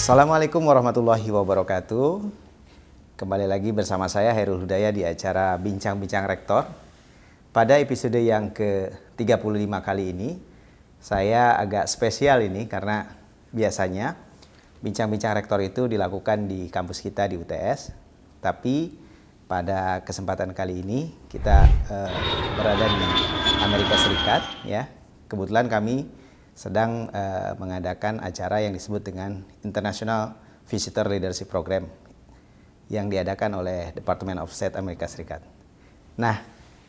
Assalamualaikum warahmatullahi wabarakatuh. Kembali lagi bersama saya Hairul Hudaya di acara Bincang-Bincang Rektor. Pada episode yang ke-35 kali ini, saya agak spesial ini karena biasanya Bincang-Bincang Rektor itu dilakukan di kampus kita di UTS. Tapi pada kesempatan kali ini kita berada di Amerika Serikat, ya. Kebetulan kami sedang mengadakan acara yang disebut dengan International Visitor Leadership Program yang diadakan oleh Department of State Amerika Serikat. Nah,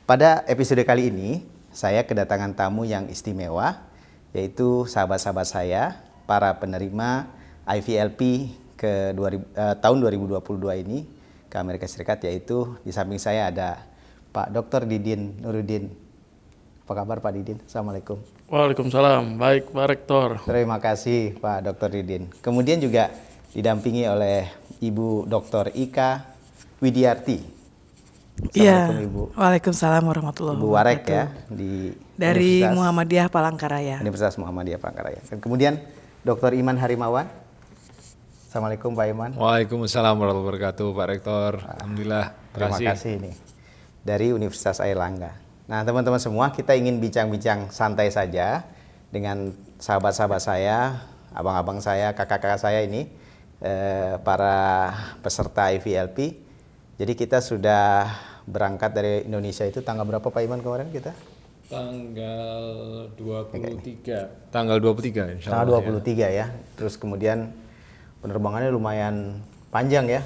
pada episode kali ini saya kedatangan tamu yang istimewa, yaitu sahabat-sahabat saya, para penerima IVLP tahun 2022 ini ke Amerika Serikat, yaitu di samping saya ada Pak Dr. Didin Nuruddin. Apa kabar Pak Didin? Assalamualaikum. Waalaikumsalam. Baik Pak Rektor. Terima kasih Pak Dr. Didin. Kemudian juga didampingi oleh Ibu Dr. Ika Widiarti. Iya. Ibu. Waalaikumsalam warahmatullahi Ibu wabarakatuh. Warek ya dari Muhammadiyah Palangkaraya. Universitas Muhammadiyah Palangkaraya. Dan kemudian Dr. Iman Harimawan. Assalamualaikum Pak Iman. Waalaikumsalam warahmatullahi wabarakatuh Pak Rektor. Alhamdulillah. Terima kasih ini dari Universitas Airlangga. Nah teman-teman semua, kita ingin bincang-bincang santai saja dengan sahabat-sahabat saya, abang-abang saya, kakak-kakak saya ini, para peserta IVLP. Jadi kita sudah berangkat dari Indonesia itu tanggal berapa Pak Iman kemarin kita? Tanggal 23. Tanggal 23 insya Tanggal Allah. 23 ya. Terus kemudian penerbangannya lumayan panjang ya.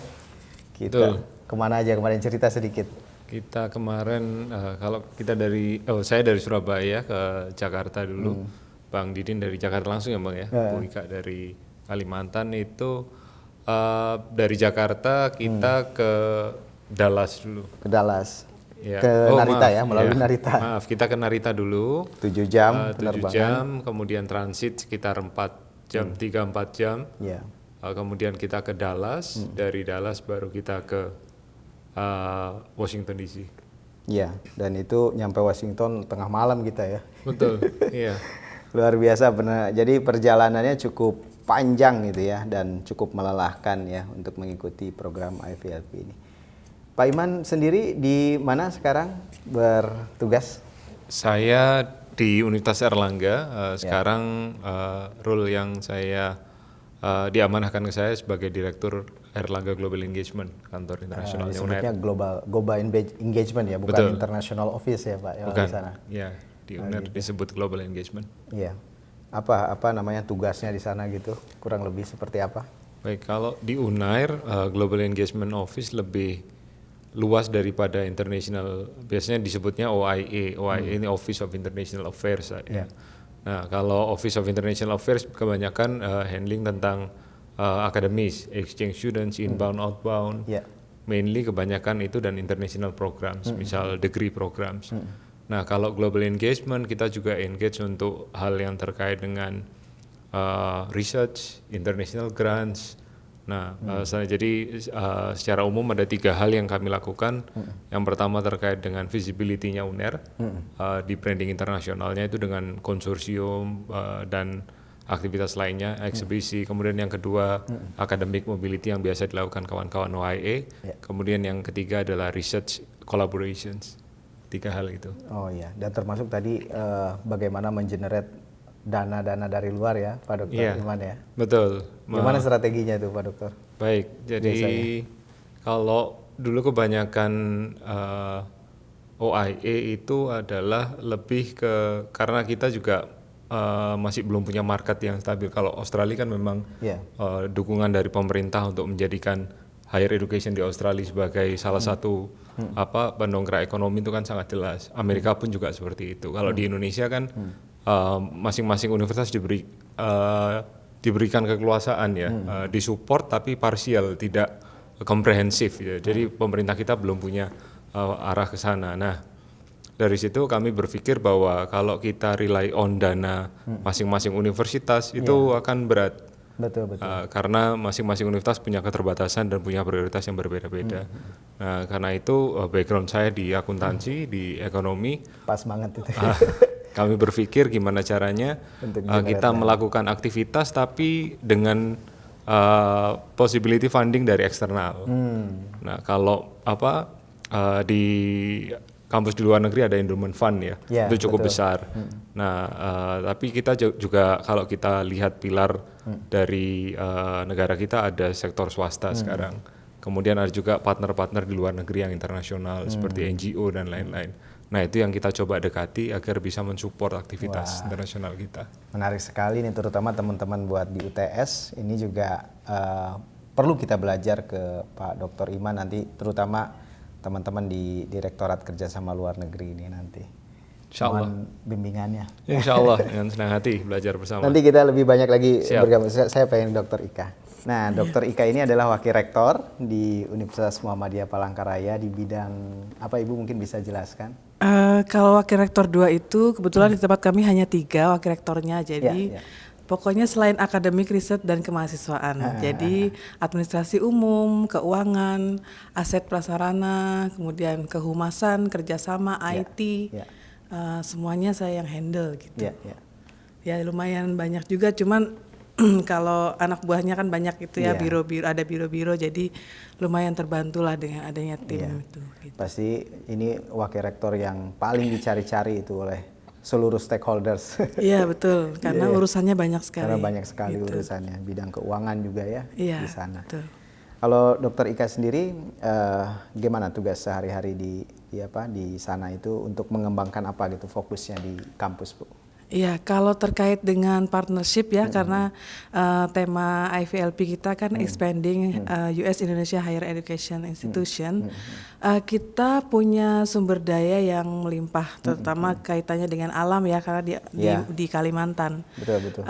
Kita kemana aja kemarin, cerita sedikit. Kita kemarin kalau kita saya dari Surabaya ke Jakarta dulu, Bang Didin dari Jakarta langsung ya Bang ya, Bu Ika dari Kalimantan itu dari Jakarta kita ke Dallas dulu. Ke Dallas, Ya. ke Narita maaf, ya, melalui ya. Narita. Maaf, kita ke Narita dulu. 7 jam 7 penerbangan. jam, kemudian transit sekitar 4 jam, 3-4 jam. Ya. Kemudian kita ke Dallas, dari Dallas baru kita ke Washington DC. Iya, dan itu nyampe Washington tengah malam kita ya. Betul, iya. Luar biasa benar. Jadi perjalanannya cukup panjang gitu ya, dan cukup melelahkan ya untuk mengikuti program IVLP ini. Pak Iman sendiri di mana sekarang bertugas? Saya di Universitas Airlangga, sekarang role yang saya diamanahkan ke saya sebagai Direktur Airlangga Global Engagement, kantor internasionalnya UNER. Disebutnya Global Engagement ya, bukan Betul. International Office ya Pak? Bukan, di sana. ya di UNER disebut Global Engagement. Iya. Apa namanya tugasnya di sana gitu? Kurang lebih seperti apa? Baik, kalau di UNAIR Global Engagement Office lebih luas daripada international, biasanya disebutnya OIA. OIA ini Office of International Affairs. Ya. Nah, kalau Office of International Affairs kebanyakan handling tentang akademis, exchange students, inbound, outbound. Mainly kebanyakan itu dan international programs, misal degree programs. Nah, kalau global engagement kita juga engage untuk hal yang terkait dengan research, international grants. Nah, jadi secara umum ada 3 hal yang kami lakukan. Yang pertama terkait dengan visibility-nya UNER, di branding internasionalnya itu dengan konsorsium dan aktivitas lainnya, eksibisi. Kemudian yang kedua, academic mobility yang biasa dilakukan kawan-kawan OIA. Kemudian yang ketiga adalah research collaborations. 3 hal itu. Oh iya, dan termasuk tadi bagaimana mengenerate dana-dana dari luar ya, Pak Dokter Iman ya. Betul. Gimana strateginya itu Pak Dokter? Baik, jadi kalau dulu kebanyakan OIA itu adalah lebih karena kita juga masih belum punya market yang stabil. Kalau Australia kan memang dukungan dari pemerintah untuk menjadikan higher education di Australia sebagai salah satu pendongkrak ekonomi itu kan sangat jelas. Amerika pun juga seperti itu. Kalau di Indonesia kan masing-masing universitas diberikan kekuasaan ya, disupport tapi parsial, tidak komprehensif ya. Jadi pemerintah kita belum punya arah ke sana. Nah, dari situ kami berpikir bahwa kalau kita rely on dana masing-masing universitas itu akan berat. Betul. Karena masing-masing universitas punya keterbatasan dan punya prioritas yang berbeda-beda. Nah, karena itu background saya di akuntansi, di ekonomi. Pas banget itu. Kami berpikir gimana caranya kita melakukan aktivitas tapi dengan possibility funding dari eksternal. Nah kalau di kampus di luar negeri ada endowment fund ya, Ya, itu cukup betul. besar. Nah tapi kita juga kalau kita lihat pilar dari negara kita ada sektor swasta sekarang. Kemudian ada juga partner-partner di luar negeri yang internasional seperti NGO dan lain-lain. Nah itu yang kita coba dekati agar bisa mensupport aktivitas internasional kita. Menarik sekali nih, terutama teman-teman buat di UTS. Ini juga perlu kita belajar ke Pak Dr. Iman nanti, terutama teman-teman di Direktorat Kerjasama Luar Negeri ini nanti. Insya Allah. Mohon bimbingannya. Insya Allah dengan senang hati belajar bersama. Nanti kita lebih banyak lagi Siap. bergabung. Saya pengen Dr. Ika. Nah, Dr. Ika ini adalah Wakil Rektor di Universitas Muhammadiyah Palangkaraya di bidang apa, Ibu mungkin bisa jelaskan? Kalau wakil rektor 2 itu kebetulan di tempat kami hanya 3 wakil rektornya, jadi Ya. pokoknya selain akademik, riset, dan kemahasiswaan. Jadi administrasi umum, keuangan, aset prasarana, kemudian kehumasan, kerjasama, IT, ya. semuanya saya yang handle gitu. Ya, ya. Ya lumayan banyak juga, cuman kalau anak buahnya kan banyak itu ya, Iya. biro-biro, ada biro-biro, jadi lumayan terbantulah dengan adanya tim Iya. itu. Gitu. Pasti ini Wakil Rektor yang paling dicari-cari itu oleh seluruh stakeholders. Iya betul, karena Iya. urusannya banyak sekali. Karena banyak sekali Gitu. urusannya, bidang keuangan juga ya Iya, di sana. betul. Kalau Dr. Ika sendiri, gimana tugas sehari-hari di sana itu untuk mengembangkan apa gitu fokusnya di kampus, Bu? Iya, kalau terkait dengan partnership ya, karena tema IVLP kita kan expanding US Indonesia Higher Education Institution, kita punya sumber daya yang melimpah, terutama kaitannya dengan alam ya, karena Iya. di Kalimantan. Betul, betul.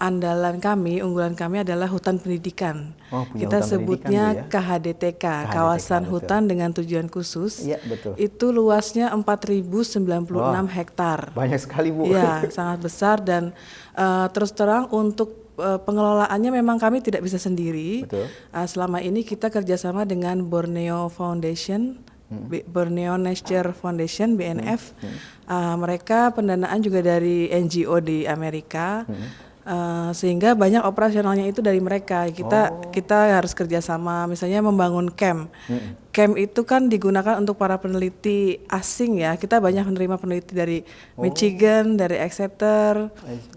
Andalan kami, unggulan kami adalah hutan pendidikan. Oh, punya Kita hutan sebutnya pendidikan, Bu, ya? KHDTK, KHDTK, kawasan betul. hutan dengan tujuan khusus. Iya, betul. Itu luasnya 4.096 Wah. hektar. Banyak sekali, Bu. Iya, sangat besar, dan terus terang untuk pengelolaannya memang kami tidak bisa sendiri. Betul. Selama ini kita kerjasama dengan Borneo Foundation, Borneo Nature Foundation (BNF). Mereka pendanaan juga dari NGO di Amerika. Sehingga banyak operasionalnya itu dari mereka. Kita harus kerjasama, misalnya membangun camp. Camp itu kan digunakan untuk para peneliti asing ya. Kita banyak menerima peneliti dari Michigan, dari Exeter,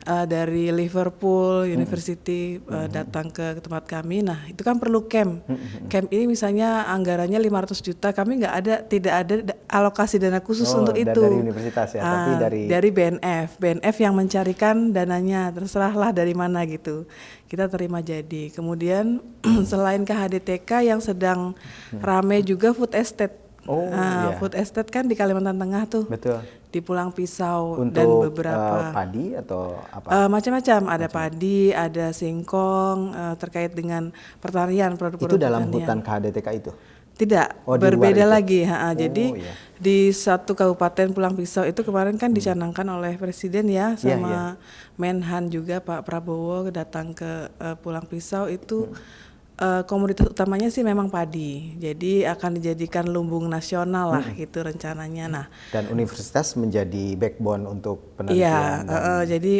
dari Liverpool University datang ke tempat kami. Nah itu kan perlu camp. Camp ini misalnya anggarannya 500 juta. Kami tidak ada alokasi dana khusus untuk itu. Dari universitas ya, tapi dari BNF. BNF yang mencarikan dananya, terserahlah dari mana gitu. Kita terima jadi. Kemudian selain KHDTK yang sedang rame juga food estate. Oh, iya. Food estate kan di Kalimantan Tengah tuh. Betul. Di Pulang Pisau Untuk dan beberapa padi atau apa? macam-macam. Ada padi, ada singkong, terkait dengan pertanian, produk-produk Itu dalam pertanian. hutan KHDTK itu? Tidak, Oh, di berbeda luar itu? lagi. Jadi iya. di satu kabupaten Pulang Pisau itu kemarin kan dicanangkan oleh Presiden ya, sama Menhan juga Pak Prabowo datang ke Pulang Pisau itu. Komoditas utamanya sih memang padi, jadi akan dijadikan lumbung nasional lah gitu rencananya. Nah, Dan universitas menjadi backbone untuk iya, penelitian. jadi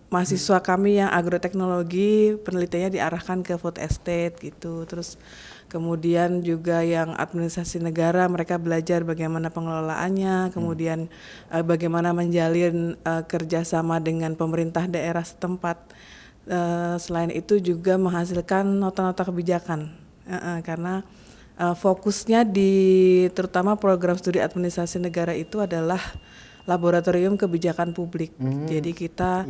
mahasiswa kami yang agroteknologi penelitiannya diarahkan ke food estate gitu. Terus kemudian juga yang administrasi negara, mereka belajar bagaimana pengelolaannya, kemudian bagaimana menjalin kerjasama dengan pemerintah daerah setempat. Selain itu juga menghasilkan nota-nota kebijakan, karena fokusnya di terutama program studi administrasi negara itu adalah laboratorium kebijakan publik. Jadi kita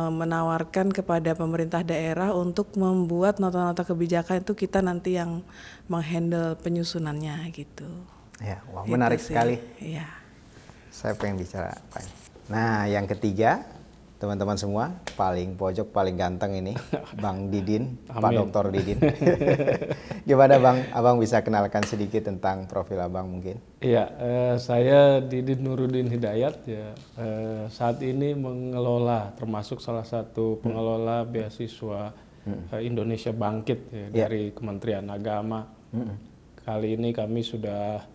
menawarkan kepada pemerintah daerah untuk membuat nota-nota kebijakan, itu kita nanti yang menghandle penyusunannya gitu. Ya, wah, Gitu menarik sih. sekali. Iya. Saya pengen bicara apa ini. Nah, yang ketiga, teman-teman semua, paling pojok, paling ganteng ini, Bang Didin, Pak Amin. Dr. Didin. Gimana Bang, Abang bisa kenalkan sedikit tentang profil Abang mungkin? Iya, saya Didin Nuruddin Hidayat ya. Saat ini mengelola, termasuk salah satu pengelola beasiswa Indonesia Bangkit ya, dari Kementerian Agama. Kali ini kami sudah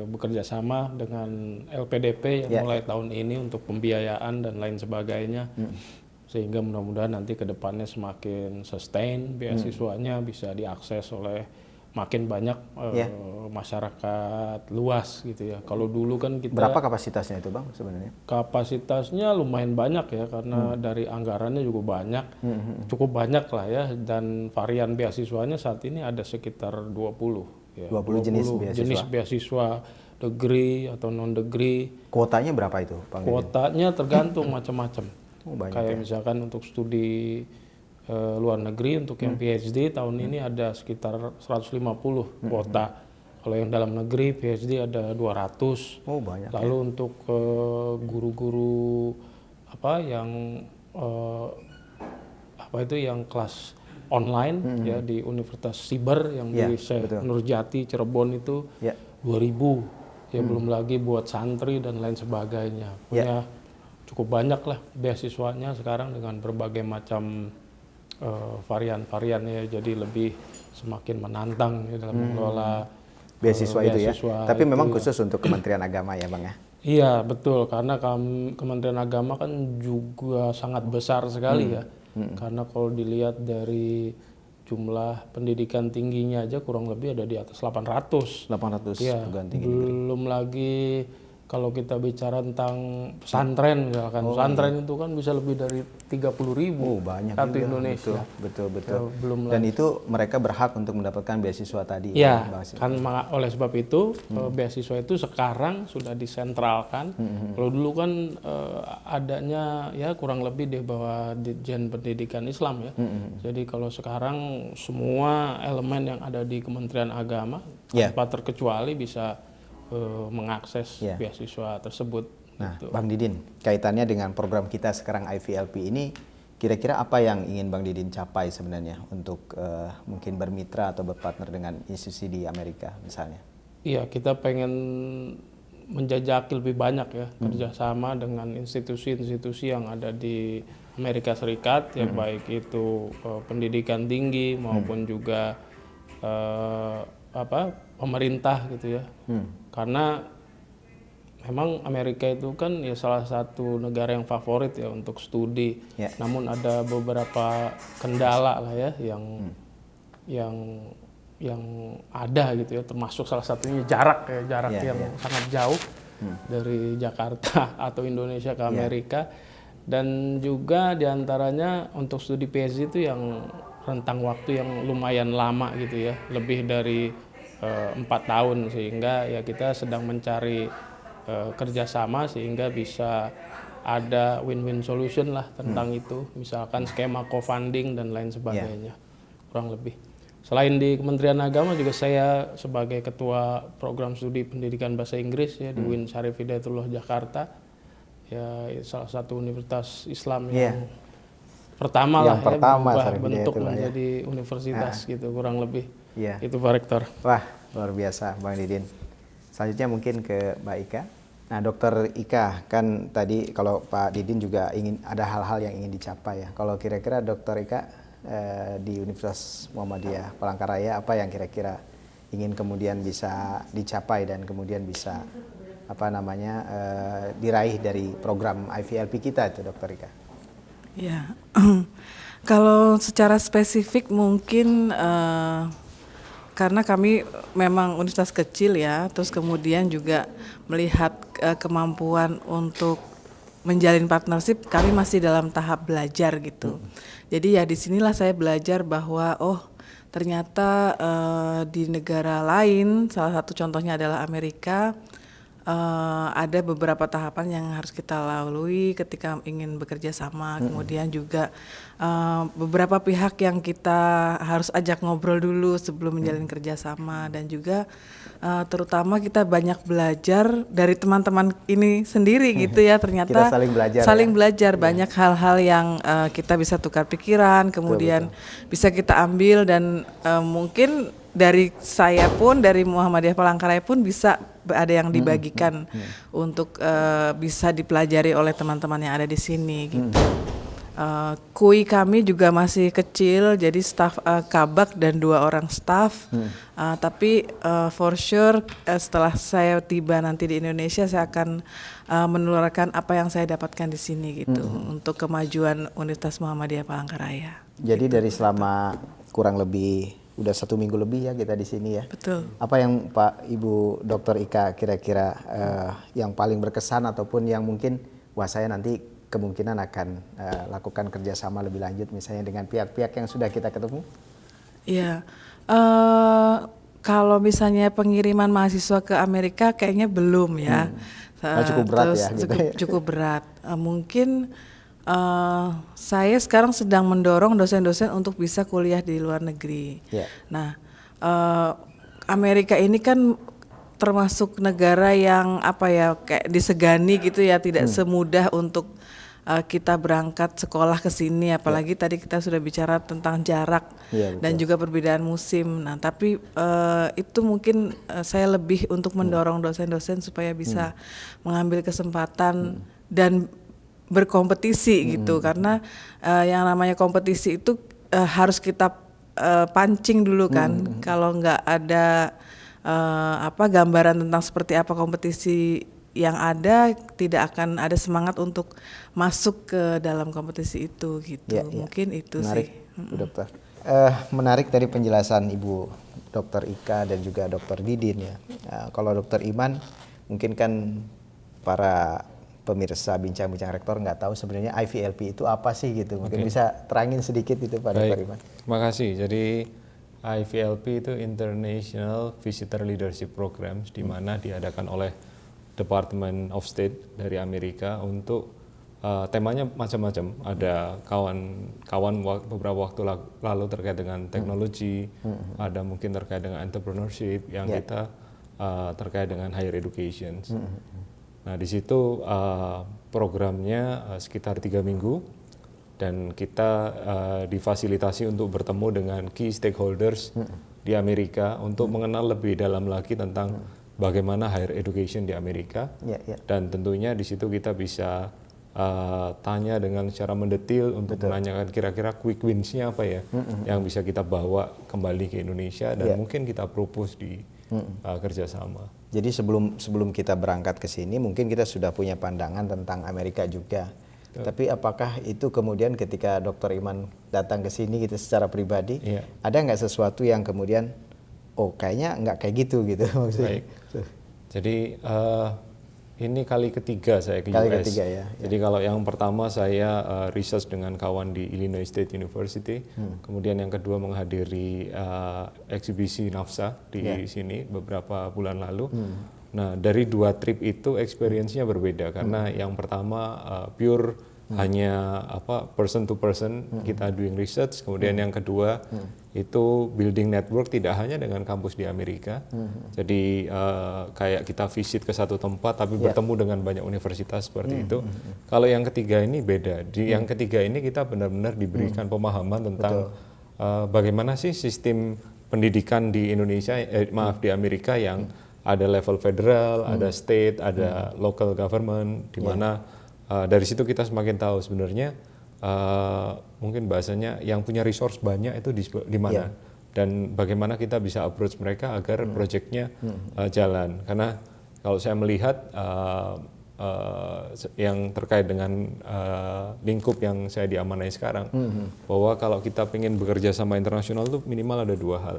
bekerja sama dengan LPDP yang mulai tahun ini untuk pembiayaan dan lain sebagainya. sehingga mudah-mudahan nanti ke depannya semakin sustain beasiswanya bisa diakses oleh makin banyak masyarakat luas gitu ya. Kalau dulu kan kita Berapa kapasitasnya itu Bang sebenarnya? kapasitasnya lumayan banyak ya karena dari anggarannya juga banyak, cukup banyak lah ya, dan varian beasiswanya saat ini ada sekitar 20 ya. 20 jenis beasiswa degree atau non degree. Kuotanya berapa itu Bang Didin? Kuotanya tergantung macam-macam. Banyak Kayak misalkan untuk studi luar negeri untuk yang PhD tahun ini ada sekitar 150 kuota. Kalau yang dalam negeri PhD ada 200. Banyak. Lalu untuk guru-guru yang kelas online ya di Universitas Siber yang di Syekh Nurjati Cirebon itu 2000 ya, belum lagi buat santri dan lain sebagainya. Punya cukup banyak lah beasiswanya sekarang dengan berbagai macam varian-variannya, jadi lebih semakin menantang ya dalam mengelola beasiswa itu ya. Tapi memang ya. khusus untuk Kementerian Agama ya Bang ya. Iya betul, karena Kementerian Agama kan juga sangat besar sekali ya. Karena kalau dilihat dari jumlah pendidikan tingginya aja kurang lebih ada di atas 800. 800 Ya, perguruan tinggi. belum lagi kalau kita bicara tentang pesantren misalkan, pesantren itu kan bisa lebih dari 30.000 banyak satu juga. Indonesia. Betul. Ya, belum Dan itu mereka berhak untuk mendapatkan beasiswa tadi. Ya, Bang. kan oleh sebab itu beasiswa itu sekarang sudah disentralkan. Kalau dulu kan adanya ya kurang lebih di bawah Ditjen Pendidikan Islam ya. Jadi kalau sekarang semua elemen yang ada di Kementerian Agama tanpa terkecuali bisa mengakses beasiswa tersebut. Nah, gitu. Bang Didin, kaitannya dengan program kita sekarang IVLP ini, kira-kira apa yang ingin Bang Didin capai sebenarnya untuk mungkin bermitra atau berpartner dengan institusi di Amerika misalnya? Iya, kita pengen menjajaki lebih banyak ya kerjasama dengan institusi-institusi yang ada di Amerika Serikat ya, baik itu pendidikan tinggi maupun juga pemerintah gitu ya. Karena memang Amerika itu kan ya salah satu negara yang favorit ya untuk studi. Namun ada beberapa kendala lah ya yang ada gitu ya, termasuk salah satunya jarak yang sangat jauh dari Jakarta atau Indonesia ke Amerika. Dan juga diantaranya untuk studi PhD itu yang rentang waktu yang lumayan lama gitu ya, lebih dari 4 tahun, sehingga ya kita sedang mencari kerjasama sehingga bisa ada win-win solution lah tentang itu, misalkan skema co-funding dan lain sebagainya, kurang lebih. Selain di Kementerian Agama juga saya sebagai ketua program studi pendidikan bahasa Inggris ya di UIN Syarif Hidayatullah Jakarta, ya salah satu universitas Islam yang pertama lah ya berubah bentuk menjadi universitas gitu kurang lebih. Itu Pak Rektor. Wah, luar biasa Bang Didin. Selanjutnya mungkin ke Mbak Ika. Nah, Dokter Ika, kan tadi kalau Pak Didin juga ingin ada hal-hal yang ingin dicapai ya. Kalau kira-kira Dokter Ika di Universitas Muhammadiyah Palangkaraya, apa yang kira-kira ingin kemudian bisa dicapai dan kemudian bisa diraih dari program IVLP kita itu, Dokter Ika? Ya, kalau secara spesifik mungkin karena kami memang universitas kecil ya, terus kemudian juga melihat kemampuan untuk menjalin partnership, kami masih dalam tahap belajar gitu. Jadi ya disinilah saya belajar bahwa ternyata di negara lain, salah satu contohnya adalah Amerika, ada beberapa tahapan yang harus kita lalui ketika ingin bekerja sama. Kemudian juga beberapa pihak yang kita harus ajak ngobrol dulu sebelum menjalin kerjasama, dan juga terutama kita banyak belajar dari teman-teman ini sendiri gitu ya. Ternyata kita saling belajar, banyak hal-hal yang kita bisa tukar pikiran, kemudian bisa kita ambil, dan mungkin dari saya pun, dari Muhammadiyah Palangkaraya pun bisa ada yang dibagikan untuk bisa dipelajari oleh teman-teman yang ada di sini gitu. Kui kami juga masih kecil, jadi staf kabak dan 2 orang staf. Tapi for sure setelah saya tiba nanti di Indonesia, saya akan menularkan apa yang saya dapatkan di sini gitu untuk kemajuan Universitas Muhammadiyah Palangkaraya. Jadi dari selama kurang lebih udah 1 minggu lebih ya kita di sini ya. Betul. Apa yang Pak Ibu Dr. Ika kira-kira yang paling berkesan ataupun yang mungkin wah saya nanti kemungkinan akan lakukan kerjasama lebih lanjut misalnya dengan pihak-pihak yang sudah kita ketemu? Iya, kalau misalnya pengiriman mahasiswa ke Amerika kayaknya belum ya. Cukup berat ya, gitu ya. Cukup berat. Mungkin saya sekarang sedang mendorong dosen-dosen untuk bisa kuliah di luar negeri. Yeah. Nah, Amerika ini kan termasuk negara yang apa ya kayak disegani gitu ya, tidak semudah untuk kita berangkat sekolah ke sini, apalagi tadi kita sudah bicara tentang jarak dan juga perbedaan musim. Nah, tapi itu mungkin saya lebih untuk mendorong dosen-dosen supaya bisa mengambil kesempatan dan berkompetisi gitu, karena yang namanya kompetisi itu harus kita pancing dulu kan. Kalau nggak ada gambaran tentang seperti apa kompetisi yang ada, tidak akan ada semangat untuk masuk ke dalam kompetisi itu gitu. Mungkin itu menarik, sih. Bu Dokter. Menarik dari penjelasan Ibu Dokter Ika dan juga Dokter Didin ya. Kalau Dokter Iman, mungkin kan para pemirsa bincang-bincang rektor nggak tahu sebenarnya IVLP itu apa sih gitu. Mungkin bisa terangin sedikit itu Pak Dokter Iman. Terima kasih. Jadi IVLP itu International Visitor Leadership Programs, di mana diadakan oleh Department of State dari Amerika untuk temanya macam-macam. Ada kawan beberapa waktu lalu terkait dengan teknologi, ada mungkin terkait dengan entrepreneurship, yang kita terkait dengan higher education. Nah di situ programnya sekitar 3 minggu dan kita difasilitasi untuk bertemu dengan key stakeholders di Amerika untuk mengenal lebih dalam lagi tentang bagaimana higher education di Amerika, dan tentunya di situ kita bisa tanya dengan secara mendetil untuk menanyakan kira-kira quick wins-nya apa ya yang bisa kita bawa kembali ke Indonesia dan mungkin kita propose di kerjasama. Jadi sebelum kita berangkat ke sini mungkin kita sudah punya pandangan tentang Amerika juga. Tapi apakah itu kemudian ketika Dr. Iman datang ke sini gitu secara pribadi, ada nggak sesuatu yang kemudian kayaknya nggak kayak gitu maksudnya? Baik. Jadi ini kali ketiga saya ke US. Kali ketiga ya. Jadi kalau yang pertama saya research dengan kawan di Illinois State University, kemudian yang kedua menghadiri eksibisi NAFSA di sini beberapa bulan lalu. Nah dari 2 trip itu experience-nya berbeda karena yang pertama pure hanya person to person kita doing research, kemudian yang kedua itu building network tidak hanya dengan kampus di Amerika, jadi kayak kita visit ke satu tempat tapi bertemu dengan banyak universitas seperti itu. Kalau yang ketiga ini beda, di yang ketiga ini kita benar-benar diberikan pemahaman tentang bagaimana sih sistem pendidikan di Indonesia, di Amerika yang ada level federal, ada state, ada local government, di mana dari situ kita semakin tahu sebenarnya mungkin bahasanya yang punya resource banyak itu di mana dan bagaimana kita bisa approach mereka agar proyeknya jalan. Karena kalau saya melihat yang terkait dengan lingkup yang saya diamanai sekarang, bahwa kalau kita ingin bekerja sama internasional itu minimal ada 2 hal.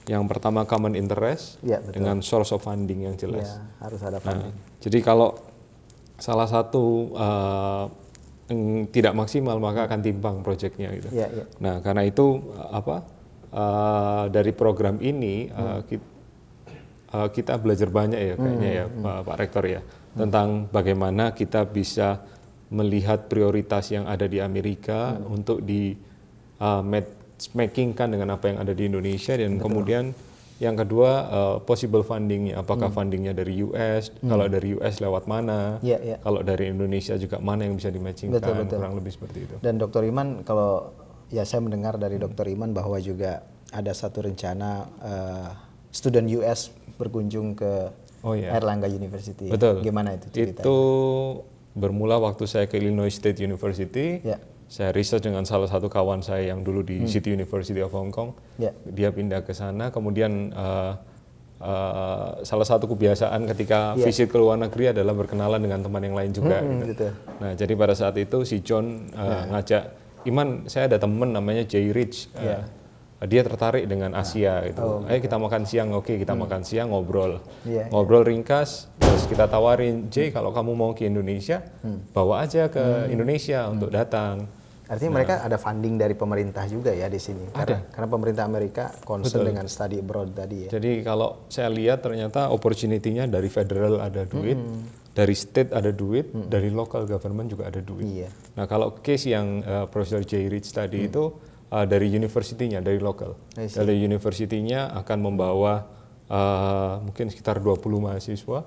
Yang pertama common interest dengan source of funding yang jelas. Harus ada funding. Jadi kalau salah satu tidak maksimal maka akan timpang proyeknya gitu. Nah karena itu dari program ini kita belajar banyak ya kayaknya ya Pak Rektor ya tentang bagaimana kita bisa melihat prioritas yang ada di Amerika untuk di matchmakingkan dengan apa yang ada di Indonesia, dan kemudian yang kedua possible fundingnya, apakah fundingnya dari US, kalau dari US lewat mana, kalau dari Indonesia juga mana yang bisa dimatchingkan, kurang lebih seperti itu. Dan Dr. Iman, kalau ya saya mendengar dari Dr. Iman bahwa juga ada satu rencana student US berkunjung ke Airlangga University. Betul. Gimana itu ceritanya? Itu bermula waktu saya ke Illinois State University. saya riset dengan salah satu kawan saya yang dulu di City University of Hong Kong. Ya. Dia pindah ke sana, kemudian salah satu kebiasaan ketika visit ke luar negeri adalah berkenalan dengan teman yang lain juga. Gitu. Betul. Nah, jadi pada saat itu si John ngajak, Iman, saya ada temen namanya Jay Rich. Dia tertarik dengan Asia gitu. Ayo kita makan siang, oke kita makan siang, ngobrol. Ngobrol ringkas, terus kita tawarin, Jay kalau kamu mau ke Indonesia, bawa aja ke Indonesia untuk datang. Artinya mereka ada funding dari pemerintah juga ya di sini. Karena pemerintah Amerika concern dengan study abroad tadi ya. Jadi kalau saya lihat ternyata opportunity-nya dari federal ada duit, dari state ada duit, dari local government juga ada duit. Iya. Nah kalau case yang Profesor Jay Rich tadi itu dari university-nya, dari lokal. Dari university-nya akan membawa mungkin sekitar 20 mahasiswa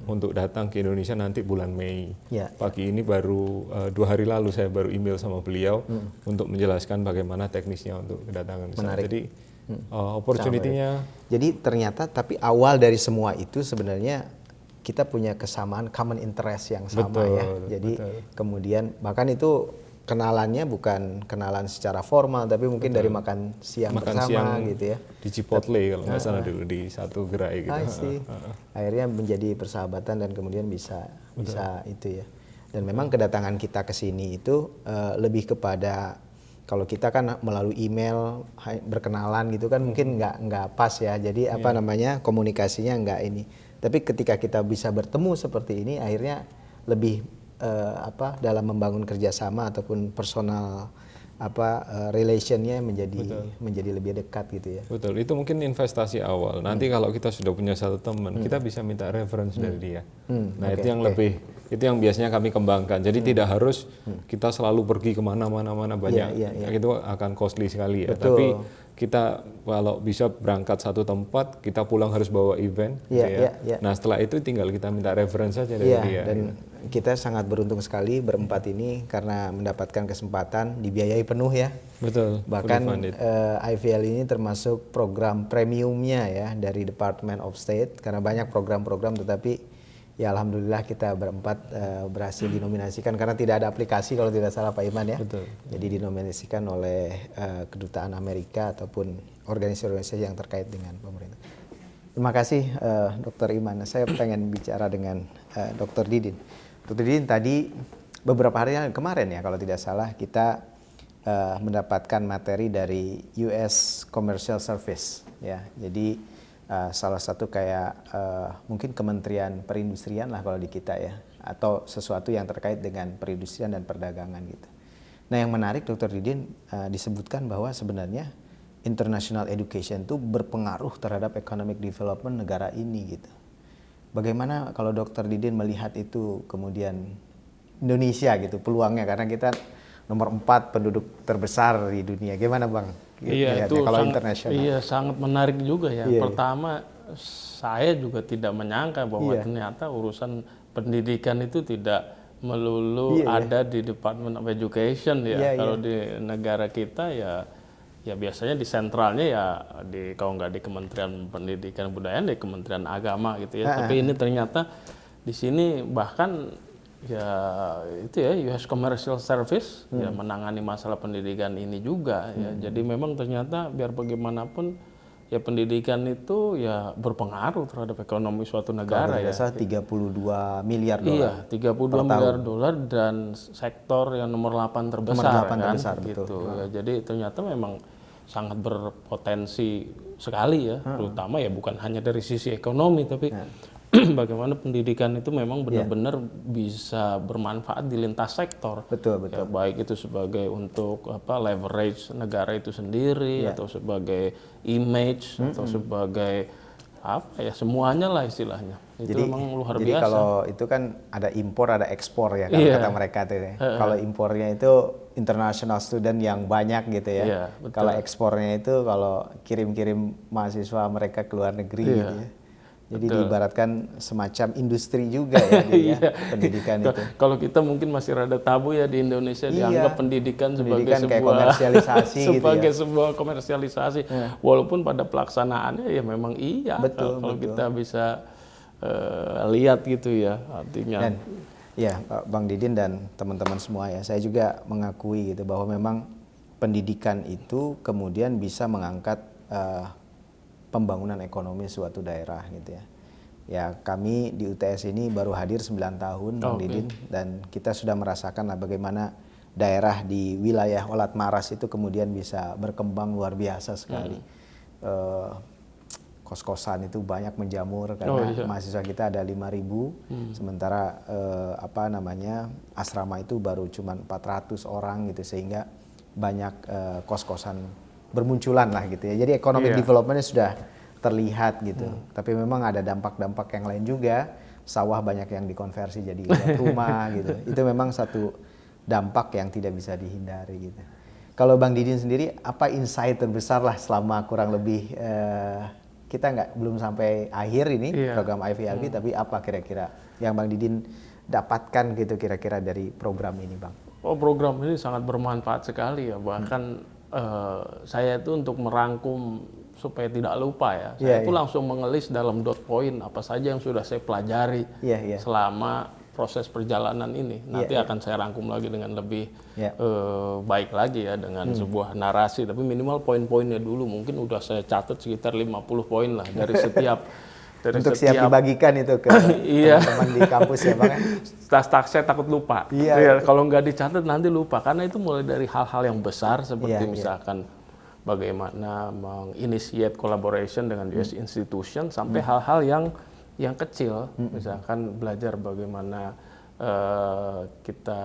untuk datang ke Indonesia nanti bulan Mei. Pagi ini baru 2 hari lalu saya baru email sama beliau untuk menjelaskan bagaimana teknisnya untuk kedatangan. Menarik. Jadi opportunity-nya. Jadi ternyata tapi awal dari semua itu sebenarnya kita punya kesamaan common interest yang sama ya. Jadi kemudian bahkan itu kenalannya bukan kenalan secara formal tapi mungkin dari makan siang bersama gitu ya. Di Chipotle kalau nggak salah dulu di satu gerai gitu. Akhirnya menjadi persahabatan dan kemudian bisa itu ya. Dan memang kedatangan kita ke sini itu lebih kepada kalau kita kan melalui email berkenalan gitu kan mungkin nggak pas ya. Jadi apa namanya komunikasinya nggak ini. Tapi ketika kita bisa bertemu seperti ini akhirnya lebih dalam membangun kerjasama ataupun personal relationnya menjadi lebih dekat gitu ya. Betul, itu mungkin investasi awal. Nanti kalau kita sudah punya satu teman, kita bisa minta reference dari dia. Nah itu yang itu yang biasanya kami kembangkan. Jadi tidak harus kita selalu pergi kemana-mana banyak, itu akan costly sekali ya. Betul. Tapi kita kalau bisa berangkat satu tempat, kita pulang harus bawa event. Nah setelah itu tinggal kita minta reference saja dari dia. Dan kita sangat beruntung sekali berempat ini karena mendapatkan kesempatan dibiayai penuh ya. Betul. Bahkan IVL ini termasuk program premiumnya ya dari Department of State karena banyak program-program tetapi ya alhamdulillah kita berempat berhasil dinominasikan karena tidak ada aplikasi kalau tidak salah Pak Iman ya. Betul. Jadi dinominasikan oleh kedutaan Amerika ataupun organisasi-organisasi yang terkait dengan pemerintah. Terima kasih Dr. Iman. Saya pengen bicara dengan Dr. Didin. Dr. Didin tadi beberapa hari yang kemarin ya kalau tidak salah kita mendapatkan materi dari US Commercial Service ya. Jadi salah satu kayak mungkin Kementerian Perindustrian lah kalau di kita ya atau sesuatu yang terkait dengan perindustrian dan perdagangan gitu. Nah yang menarik Dr. Didin disebutkan bahwa sebenarnya international education itu berpengaruh terhadap economic development negara ini gitu. Bagaimana kalau Dr. Didin melihat itu kemudian Indonesia gitu peluangnya karena kita nomor 4 penduduk terbesar di dunia. Gimana Bang? Iya itu kalau internasional. Iya sangat menarik juga ya. Pertama saya juga tidak menyangka bahwa ternyata urusan pendidikan itu tidak melulu ada di Department of Education ya. Kalau di negara kita ya biasanya di sentralnya ya kalau nggak di Kementerian Pendidikan Budayaan di Kementerian Agama gitu ya. Tapi ini ternyata di sini bahkan ya itu ya US Commercial Service ya menangani masalah pendidikan ini juga ya. Jadi memang ternyata biar bagaimanapun ya pendidikan itu ya berpengaruh terhadap ekonomi suatu negara ya. 32 miliar dolar. Iya, 32 miliar dolar dan sektor yang nomor 8 terbesar kan gitu. Ya, jadi ternyata memang sangat berpotensi sekali ya, terutama ya bukan hanya dari sisi ekonomi tapi bagaimana pendidikan itu memang benar-benar bisa bermanfaat di lintas sektor. Betul. Ya, baik itu sebagai untuk leverage negara itu sendiri atau sebagai image atau sebagai semuanya lah istilahnya. Itu memang luar biasa. Jadi kalau itu kan ada impor ada ekspor ya kalau kata mereka tuh ya. Kalau impornya itu international student yang banyak gitu ya. Kalau ekspornya itu kalau kirim-kirim mahasiswa mereka ke luar negeri gitu ya. Jadi diibaratkan semacam industri juga ya, pendidikan itu. Kalau kita mungkin masih rada tabu ya di Indonesia dianggap pendidikan sebagai sebuah komersialisasi sebagai sebuah komersialisasi. Walaupun pada pelaksanaannya ya memang iya. Kalau kita bisa lihat gitu ya artinya. Dan Ya, Bang Didin dan teman-teman semua ya, saya juga mengakui gitu bahwa memang pendidikan itu kemudian bisa mengangkat pembangunan ekonomi suatu daerah gitu ya. Ya, kami di UTS ini baru hadir 9 tahun Bang Didin, dan kita sudah merasakan bagaimana daerah di wilayah Olat Maras itu kemudian bisa berkembang luar biasa sekali. Kos-kosan itu banyak menjamur karena mahasiswa kita ada 5.000, sementara asrama itu baru cuma 400 orang gitu, sehingga banyak kos-kosan bermunculan lah gitu ya. Jadi economic development-nya sudah terlihat gitu. Tapi memang ada dampak-dampak yang lain juga. Sawah banyak yang dikonversi jadi rumah gitu. Itu memang satu dampak yang tidak bisa dihindari gitu. Kalau Bang Didin sendiri, apa insight terbesar lah selama kurang lebih kita belum sampai akhir ini program IVLP, tapi apa kira-kira yang Bang Didin dapatkan gitu kira-kira dari program ini, Bang? Oh, program ini sangat bermanfaat sekali ya. Bahkan saya itu untuk merangkum supaya tidak lupa ya. Saya itu langsung mengelis dalam dot point apa saja yang sudah saya pelajari selama proses perjalanan ini. Nanti akan saya rangkum lagi dengan lebih baik lagi ya, dengan sebuah narasi. Tapi minimal poin-poinnya dulu mungkin udah saya catat sekitar 50 poin lah dari setiap untuk siap dibagikan itu ke teman-teman di kampus ya Bang. Saya takut lupa. Kalau nggak dicatat nanti lupa, karena itu mulai dari hal-hal yang besar seperti misalkan bagaimana menginitiate collaboration dengan US institution sampai hal-hal yang kecil, misalkan belajar bagaimana kita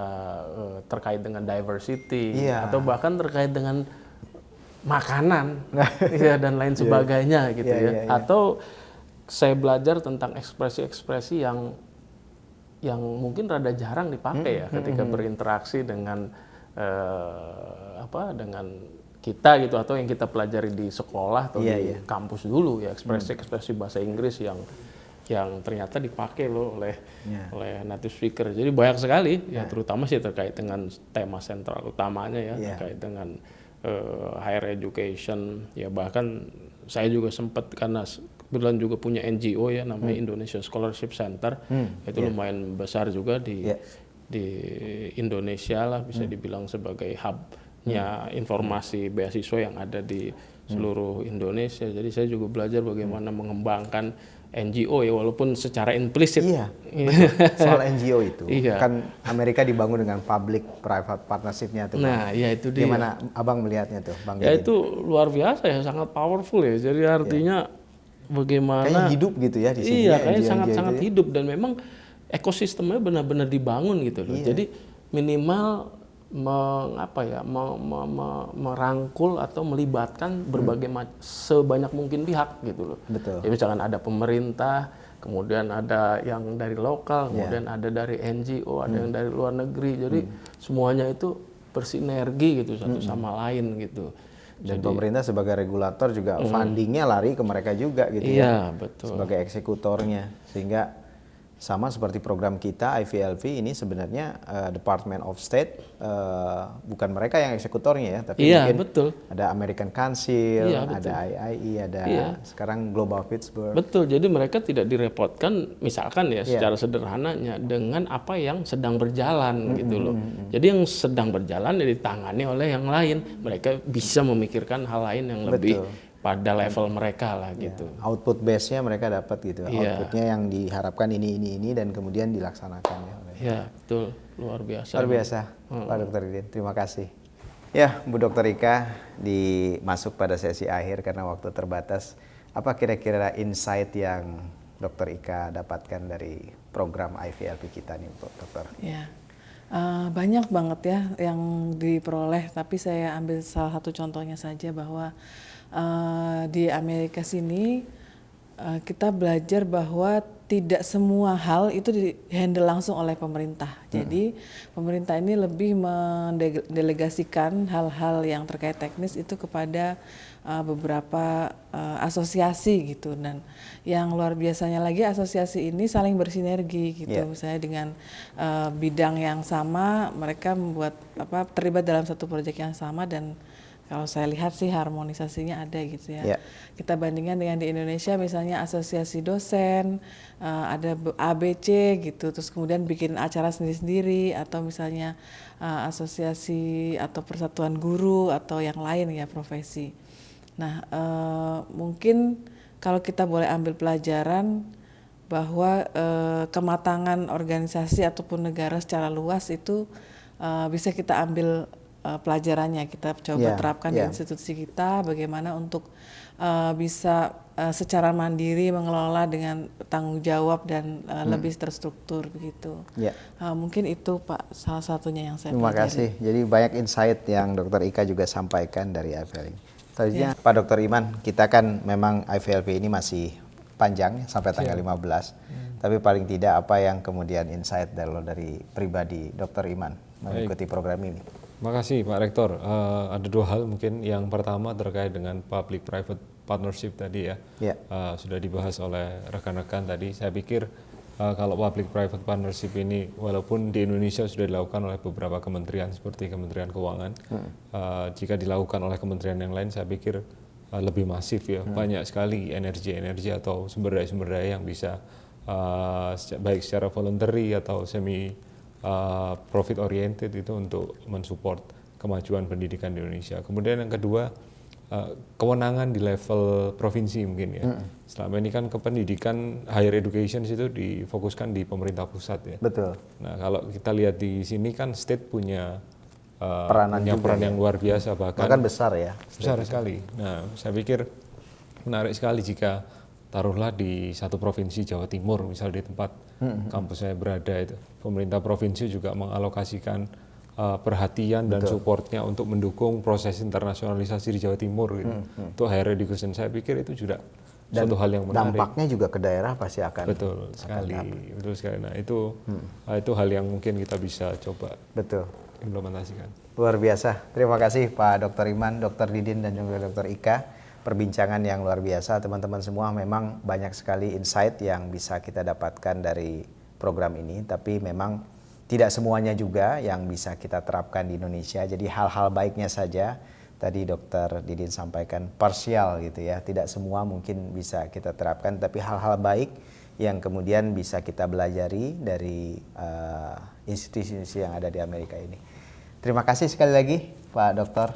terkait dengan diversity atau bahkan terkait dengan makanan dan lain sebagainya gitu ya. Atau saya belajar tentang ekspresi-ekspresi yang mungkin rada jarang dipakai ya ketika berinteraksi dengan dengan kita gitu, atau yang kita pelajari di sekolah atau di kampus dulu ya, ekspresi-ekspresi bahasa Inggris yang ternyata dipakai loh oleh native speaker. Jadi banyak sekali ya, terutama sih terkait dengan tema sentral utamanya ya, terkait dengan higher education ya. Bahkan saya juga sempat, karena kebetulan juga punya NGO ya, namanya Indonesia Scholarship Center, itu lumayan besar juga di Indonesia lah, bisa dibilang sebagai hubnya informasi beasiswa yang ada di seluruh Indonesia. Jadi saya juga belajar bagaimana mengembangkan NGO ya, walaupun secara implisit. Soal NGO itu kan Amerika dibangun dengan public private partnership-nya tuh. Nah, ya itu dia. Gimana Abang melihatnya tuh, Bang? Ya itu luar biasa ya, sangat powerful ya. Jadi artinya bagaimana kayaknya hidup gitu ya di sini. Iya, kayaknya sangat-sangat hidup, dan memang ekosistemnya benar-benar dibangun gitu loh. Jadi minimal merangkul atau melibatkan sebanyak mungkin pihak gitu loh. Betul. Jadi misalkan ada pemerintah, kemudian ada yang dari lokal, kemudian ada dari NGO, ada yang dari luar negeri. Jadi semuanya itu bersinergi gitu satu sama lain gitu. Dan pemerintah sebagai regulator juga fundingnya lari ke mereka juga gitu ya. Betul. Sebagai eksekutornya, sehingga sama seperti program kita IVLP ini sebenarnya Department of State, bukan mereka yang eksekutornya ya, tapi mungkin ada American Council, ada IIE, ada sekarang Global Pittsburgh. Betul, jadi mereka tidak direpotkan misalkan ya secara sederhananya dengan apa yang sedang berjalan gitu loh. Jadi yang sedang berjalan ya ditangani oleh yang lain, mereka bisa memikirkan hal lain yang lebih pada level mereka lah gitu. Output base-nya mereka dapat gitu. Outputnya yang diharapkan ini dan kemudian dilaksanakan ya. Ya betul, luar biasa. Luar biasa, Pak Dr. Didin. Terima kasih. Ya, Bu Dr. Ika, masuk pada sesi akhir karena waktu terbatas. Apa kira-kira insight yang Dr. Ika dapatkan dari program IVLP kita nih, Dokter? Ya. Banyak banget ya yang diperoleh, tapi saya ambil salah satu contohnya saja bahwa di Amerika sini kita belajar bahwa tidak semua hal itu di-handle langsung oleh pemerintah. Jadi pemerintah ini lebih mendelegasikan hal-hal yang terkait teknis itu kepada beberapa asosiasi gitu, dan yang luar biasanya lagi asosiasi ini saling bersinergi gitu. Misalnya dengan bidang yang sama mereka membuat terlibat dalam satu proyek yang sama, dan Kalau saya lihat sih harmonisasinya ada gitu ya. Ya. Kita bandingkan dengan di Indonesia misalnya asosiasi dosen, ada ABC gitu, terus kemudian bikin acara sendiri-sendiri, atau misalnya asosiasi atau persatuan guru atau yang lain ya profesi. Nah mungkin kalau kita boleh ambil pelajaran bahwa kematangan organisasi ataupun negara secara luas itu bisa kita ambil pelajarannya, kita coba terapkan di institusi kita bagaimana untuk bisa secara mandiri mengelola dengan tanggung jawab dan lebih terstruktur begitu. Mungkin itu Pak salah satunya yang saya Terima kasih. Jadi banyak insight yang Dr. Ika juga sampaikan dari IVLP. Selanjutnya Pak Dr. Iman, kita kan memang IVLP ini masih panjang sampai tanggal 15. Tapi paling tidak apa yang kemudian insight dari pribadi Dr. Iman mengikuti program ini? Makasih Pak Rektor. Ada dua hal mungkin. Yang pertama terkait dengan public-private partnership tadi ya. Sudah dibahas oleh rekan-rekan tadi. Saya pikir kalau public-private partnership ini walaupun di Indonesia sudah dilakukan oleh beberapa kementerian seperti Kementerian Keuangan, jika dilakukan oleh kementerian yang lain saya pikir lebih masif ya. Banyak sekali energi atau sumber daya yang bisa baik secara voluntary atau semi profit oriented itu untuk mensupport kemajuan pendidikan di Indonesia. Kemudian yang kedua, kewenangan di level provinsi mungkin ya. Selama ini kan pendidikan higher education itu difokuskan di pemerintah pusat ya. Betul. Nah kalau kita lihat di sini kan state punya peran yang luar biasa bahkan besar ya. Besar sekali. Nah saya pikir menarik sekali jika taruhlah di satu provinsi Jawa Timur, misal di tempat kampus saya berada itu, pemerintah provinsi juga mengalokasikan perhatian dan supportnya untuk mendukung proses internasionalisasi di Jawa Timur gitu. Untuk higher education saya pikir itu juga suatu hal yang menarik. Dampaknya juga ke daerah pasti akan betul sekali. Nah itu hal yang mungkin kita bisa coba implementasikan. Luar biasa. Terima kasih Pak Dr. Iman, Dr. Didin dan juga Dr. Ika. Perbincangan yang luar biasa, teman-teman semua. Memang banyak sekali insight yang bisa kita dapatkan dari program ini, tapi memang tidak semuanya juga yang bisa kita terapkan di Indonesia. Jadi hal-hal baiknya saja tadi Dr. Didin sampaikan parsial gitu ya, tidak semua mungkin bisa kita terapkan, tapi hal-hal baik yang kemudian bisa kita belajari dari institusi-institusi yang ada di Amerika ini. Terima kasih sekali lagi Pak Dokter,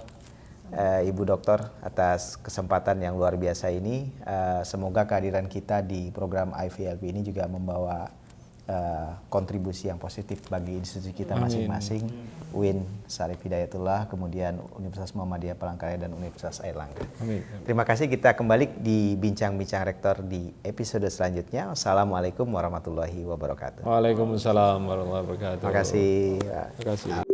Ibu Dokter atas kesempatan yang luar biasa ini. Semoga kehadiran kita di program IVLP ini juga membawa kontribusi yang positif bagi institusi kita masing-masing. UIN Syarif Hidayatullah, kemudian Universitas Muhammadiyah Palangkaraya dan Universitas Airlangga. Terima kasih, kita kembali di Bincang-Bincang Rektor di episode selanjutnya. Wassalamualaikum warahmatullahi wabarakatuh. Waalaikumsalam warahmatullahi wabarakatuh. Terima kasih. Terima kasih.